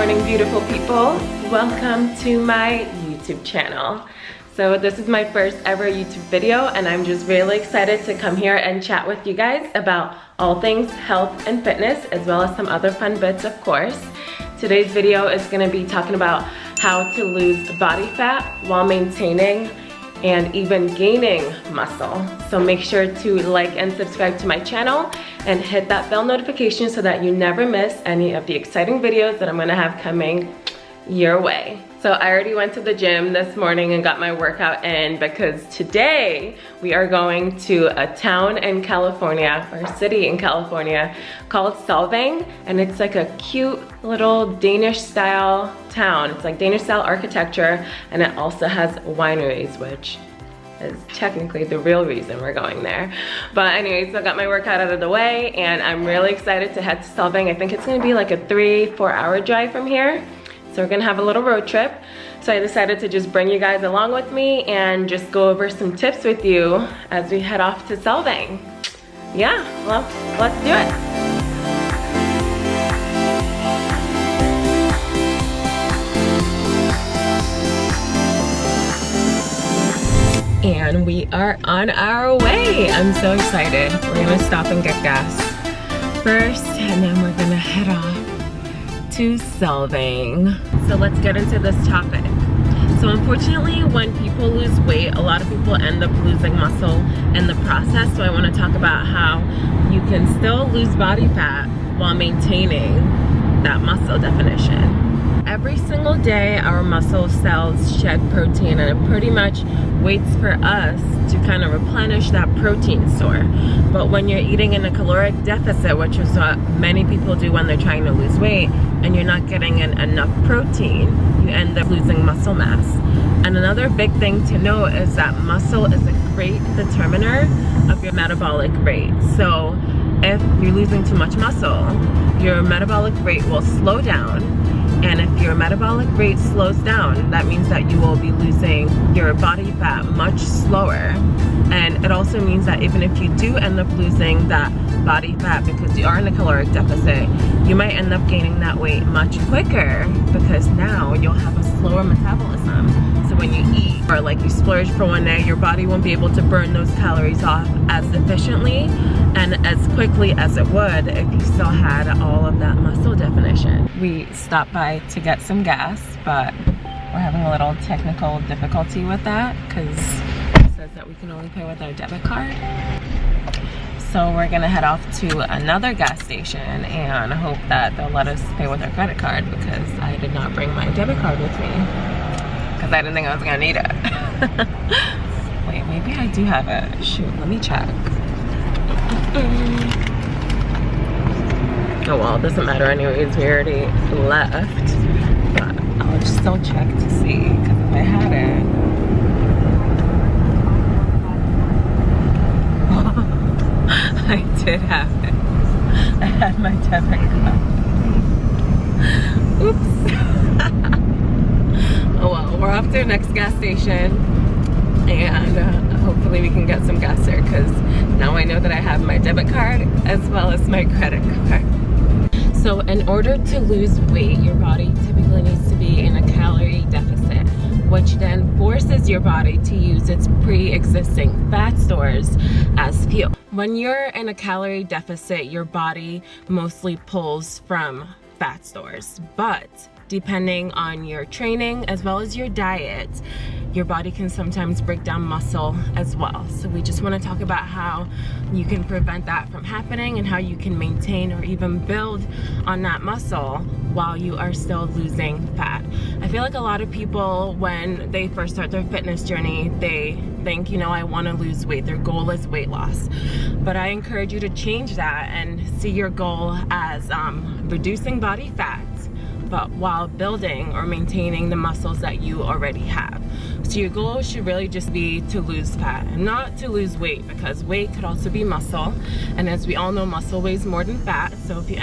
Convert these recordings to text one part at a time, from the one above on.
morning, beautiful people. Welcome to my YouTube channel. So this is my first ever YouTube video and I'm just really excited to come here and chat with you guys about all things health and fitness, as well as some other fun bits, of course. Today's video is going to be talking about how to lose body fat while maintaining and even gaining muscle. So make sure to like and subscribe to my channel and hit that bell notification so that you never miss any of the exciting videos that I'm gonna have coming your way. So I already went to the gym this morning and got my workout in because today we are going to a town in California, or city in California, called Solvang, and it's like a cute little Danish style town. It's like Danish style architecture, and it also has wineries, which is technically the real reason we're going there. But anyways, so I got my workout out of the way and I'm really excited to head to Solvang. I think it's gonna be like a 3-4 hour drive from here. So we're gonna have a little road trip. So I decided to just bring you guys along with me and just go over some tips with you as we head off to Solvang. Yeah, well, let's do it. And we are on our way. I'm so excited. We're gonna stop and get gas first, and then we're gonna head off to Solvang. So let's get into this topic. So unfortunately, when people lose weight, a lot of people end up losing muscle in the process. So I want to talk about how you can still lose body fat while maintaining that muscle definition. Every single day, our muscle cells shed protein, and it pretty much waits for us to kind of replenish that protein store. But when you're eating in a caloric deficit, which is what many people do when they're trying to lose weight, and you're not getting in enough protein, you end up losing muscle mass. And another big thing to note is that muscle is a great determiner of your metabolic rate. So if you're losing too much muscle, your metabolic rate will slow down. And if your metabolic rate slows down, that means that you will be losing your body fat much slower. And it also means that even if you do end up losing that body fat because you are in a caloric deficit, you might end up gaining that weight much quicker because now you'll have a slower metabolism. So when you eat or like you splurge for one day, your body won't be able to burn those calories off as efficiently and as quickly as it would if you still had all of that muscle definition. We stopped by to get some gas, but we're having a little technical difficulty with that because it says that we can only pay with our debit card. So we're gonna head off to another gas station and hope that they'll let us pay with our credit card because I did not bring my debit card with me because I didn't think I was gonna need it. Wait, maybe I do have it. Shoot, let me check. Oh well, it doesn't matter anyways, we already left. But I'll just still check to see, because if I had it. I did have it. I had my debit card. Oops. Oh well, we're off to the next gas station. And hopefully we can get some gas there because now I know that I have my debit card as well as my credit card. So in order to lose weight, your body typically needs to be in a calorie deficit, which then forces your body to use its pre-existing fat stores as fuel. When you're in a calorie deficit, your body mostly pulls from fat stores, but depending on your training as well as your diet, your body can sometimes break down muscle as well. So we just want to talk about how you can prevent that from happening and how you can maintain or even build on that muscle while you are still losing fat. I feel like a lot of people, when they first start their fitness journey, they think, you know, I want to lose weight. Their goal is weight loss. But I encourage you to change that and see your goal as reducing body fat, but while building or maintaining the muscles that you already have. So your goal should really just be to lose fat and not to lose weight, because weight could also be muscle. And as we all know, muscle weighs more than fat. So if you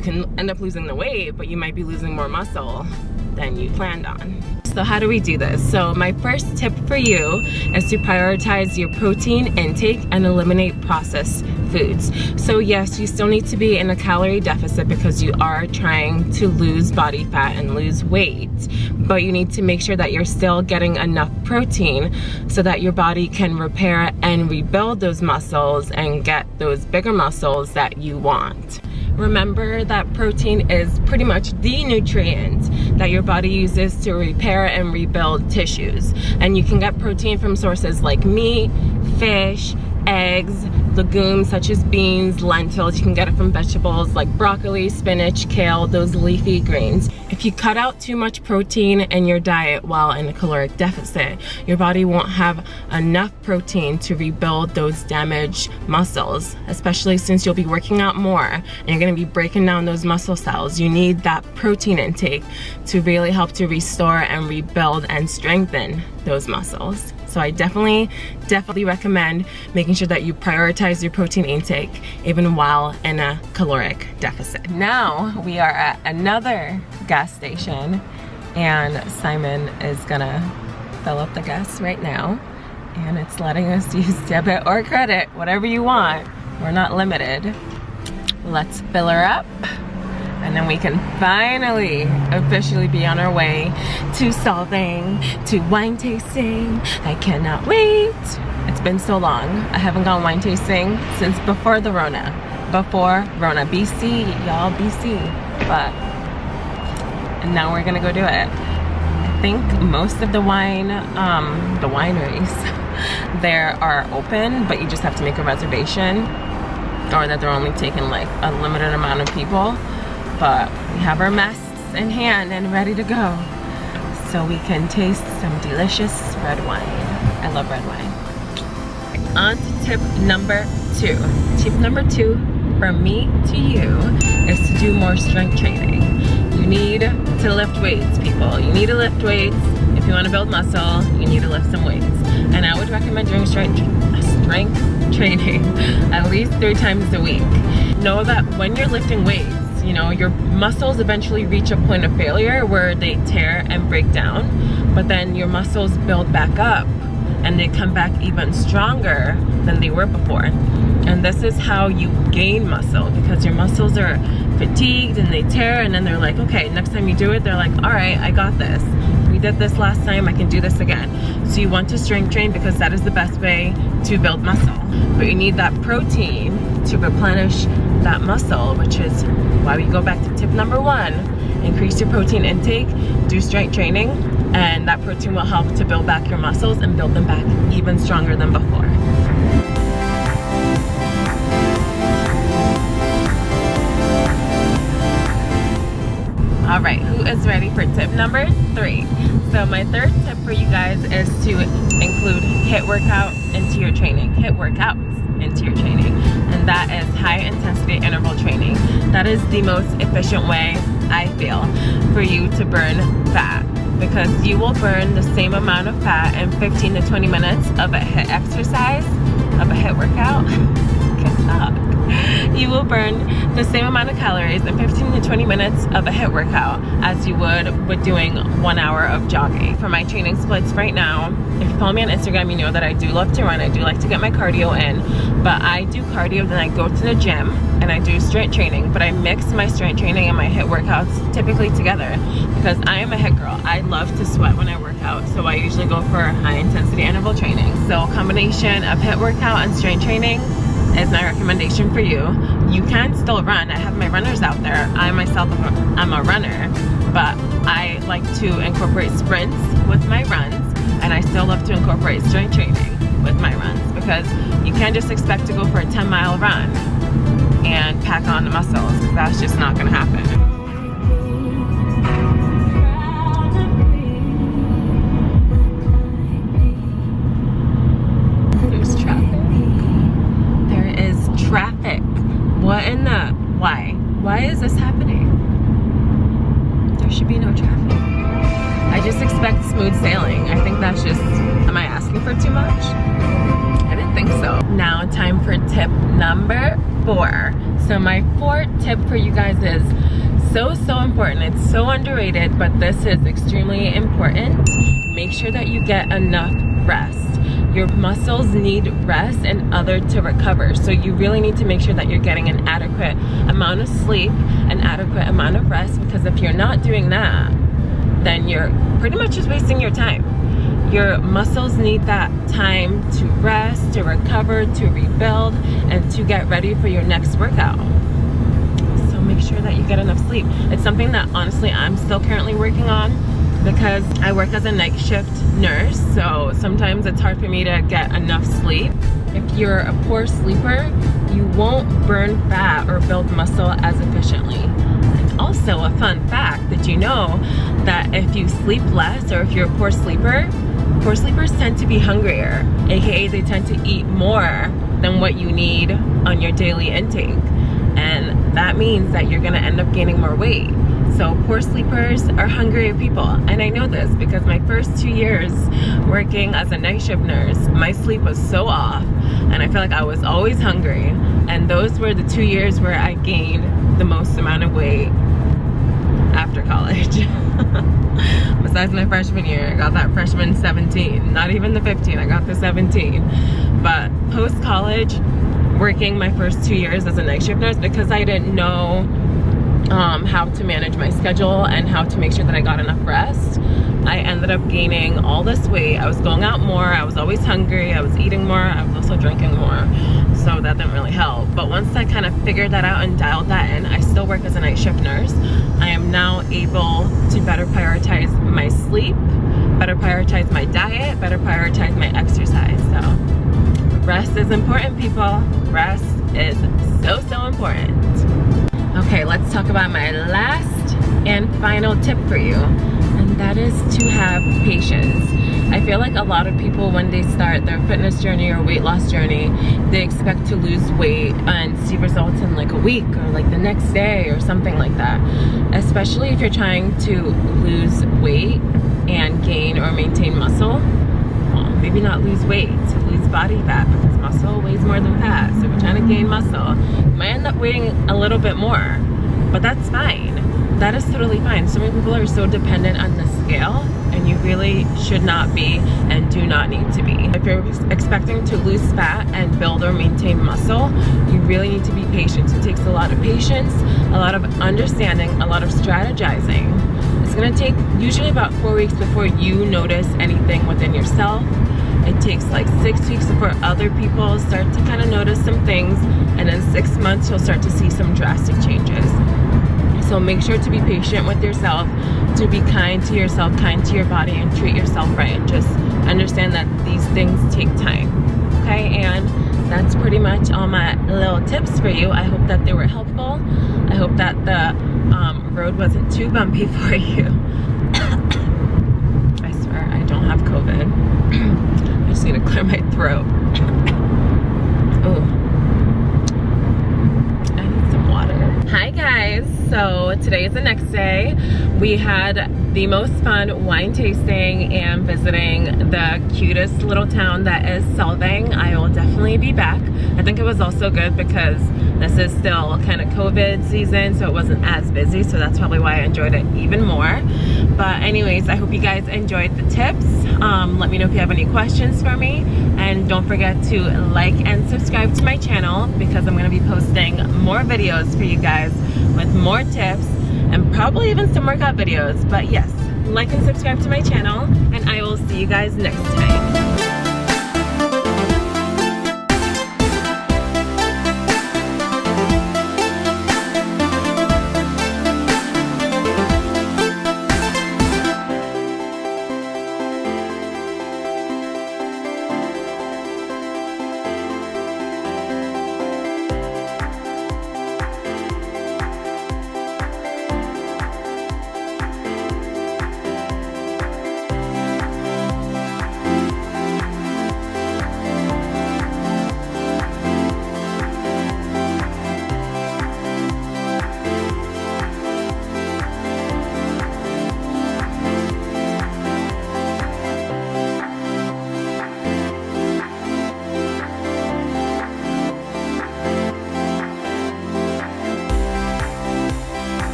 can end up losing the weight, but you might be losing more muscle than you planned on. So how do we do this? So my first tip for you is to prioritize your protein intake and eliminate processed foods. So yes, you still need to be in a calorie deficit because you are trying to lose body fat and lose weight, but you need to make sure that you're still getting enough protein so that your body can repair and rebuild those muscles and get those bigger muscles that you want. Remember that protein is pretty much the nutrient that your body uses to repair and rebuild tissues. And you can get protein from sources like meat, fish, eggs, legumes such as beans, lentils. You can get it from vegetables like broccoli, spinach, kale, those leafy greens. If you cut out too much protein in your diet while in a caloric deficit, your body won't have enough protein to rebuild those damaged muscles, especially since you'll be working out more and you're gonna be breaking down those muscle cells. You need that protein intake to really help to restore and rebuild and strengthen those muscles. So I definitely recommend making sure that you prioritize your protein intake even while in a caloric deficit. Now we are at another gas station and Simon is gonna fill up the gas right now, and it's letting us use debit or credit, whatever you want. We're not limited. Let's fill her up, and then we can finally officially be on our way to Solvang, to wine tasting. I cannot wait. It's been so long. I haven't gone wine tasting since before the Rona. BC, y'all, BC. But now we're gonna go do it. I think most of the wine, the wineries there are open, but you just have to make a reservation, or that they're only taking like a limited amount of people. But we have our masks in hand and ready to go so we can taste some delicious red wine. I love red wine. On to tip number 2. Tip number 2 from me to you is to do more strength training. You need to lift weights, people. You need to lift weights. If you want to build muscle, you need to lift some weights. And I would recommend doing strength training at least 3 times a week. Know that when you're lifting weights, you know, your muscles eventually reach a point of failure where they tear and break down, but then your muscles build back up and they come back even stronger than they were before. And this is how you gain muscle, because your muscles are fatigued and they tear, and then they're like, okay, next time you do it, they're like, all right, I got this. We did this last time, I can do this again. So you want to strength train because that is the best way to build muscle. But you need that protein to replenish that muscle, which is why we go back to tip number 1. Increase your protein intake, do strength training, and that protein will help to build back your muscles and build them back even stronger than before. All right, who is ready for tip number 3? So my third tip for you guys is to include HIIT workout into your training. HIIT workouts into your training, and that is high intensity interval training. That is the most efficient way, I feel, for you to burn fat, because you will burn the same amount of fat in 15 to 20 minutes of a HIIT exercise, of a HIIT workout. You will burn the same amount of calories in 15 to 20 minutes of a HIIT workout as you would with doing 1 hour of jogging. For my training splits right now, if you follow me on Instagram, you know that I do love to run. I do like to get my cardio in, but I do cardio, then I go to the gym and I do strength training, but I mix my strength training and my HIIT workouts typically together because I am a HIIT girl. I love to sweat when I work out, so I usually go for high intensity interval training. So a combination of HIIT workout and strength training is my recommendation for you. You can still run. I have my runners out there. I myself, I'm a runner, but I like to incorporate sprints with my runs, and I still love to incorporate strength training with my runs, because you can't just expect to go for a 10-mile run and pack on the muscles, because that's just not gonna happen. Traffic. What in the, why is this happening? There should be no traffic. I just expect smooth sailing. I think that's just, am I asking for too much? I didn't think so. Now time for tip number 4. So my 4th tip for you guys is so important. It's so underrated, but this is extremely important. Make sure that you get enough rest. your muscles need rest and other to recover. So you really need to make sure that you're getting an adequate amount of sleep, an adequate amount of rest, because if you're not doing that, then you're pretty much just wasting your time. Your muscles need that time to rest, to recover, to rebuild, and to get ready for your next workout. So make sure that you get enough sleep. It's something that honestly I'm still currently working on, because I work as a night shift nurse, so sometimes it's hard for me to get enough sleep. If you're a poor sleeper, you won't burn fat or build muscle as efficiently. And also a fun fact, did you know that if you sleep less, or if you're a poor sleepers tend to be hungrier, aka they tend to eat more than what you need on your daily intake. And that means that you're gonna end up gaining more weight. So poor sleepers are hungrier people. And I know this because my first 2 years working as a night shift nurse, my sleep was so off and I felt like I was always hungry. And those were the 2 years where I gained the most amount of weight after college. Besides my freshman year, I got that freshman 17, not even the 15, I got the 17. But post-college, working my first 2 years as a night shift nurse, because I didn't know how to manage my schedule and how to make sure that I got enough rest, I ended up gaining all this weight. I was going out more, I was always hungry, I was eating more, I was also drinking more, so that didn't really help. But once I kind of figured that out and dialed that in, I still work as a night shift nurse. I am now able to better prioritize my sleep, better prioritize my diet, better prioritize my exercise. So rest is important, people. Rest is so important. Okay, let's talk about my last and final tip for you, and that is to have patience. I feel like a lot of people, when they start their fitness journey or weight loss journey, they expect to lose weight and see results in like a week or like the next day or something like that. Especially if you're trying to lose weight and gain or maintain muscle. Well, maybe not lose weight, to lose body fat, because muscle weighs more than fat. So if you're trying to gain muscle, you might end up weighing a little bit more, but that's fine. That is totally fine. So many people are so dependent on the scale, and you really should not be and do not need to be. If you're expecting to lose fat and build or maintain muscle, you really need to be patient. It takes a lot of patience, a lot of understanding, a lot of strategizing. It's gonna take usually about 4 weeks before you notice anything within yourself. It takes like 6 weeks before other people start to kind of notice some things, and in 6 months you'll start to see some drastic changes. So make sure to be patient with yourself, to be kind to yourself, kind to your body, and treat yourself right. And just understand that these things take time, okay? And that's pretty much all my little tips for you. I hope that they were helpful. I hope that the road wasn't too bumpy for you. I swear I don't have COVID. I just need to clear my throat. Oh. Hi guys, so today is the next day. We had the most fun wine tasting and visiting the cutest little town that is Solvang. I will definitely be back. I think it was also good because this is still kind of COVID season, so it wasn't as busy, so that's probably why I enjoyed it even more. But anyways, I hope you guys enjoyed the tips. Let me know if you have any questions for me, and don't forget to like and subscribe to my channel, because I'm going to be posting more videos for you guys with more tips and probably even some workout videos. But yes, like and subscribe to my channel, and I will see you guys next time.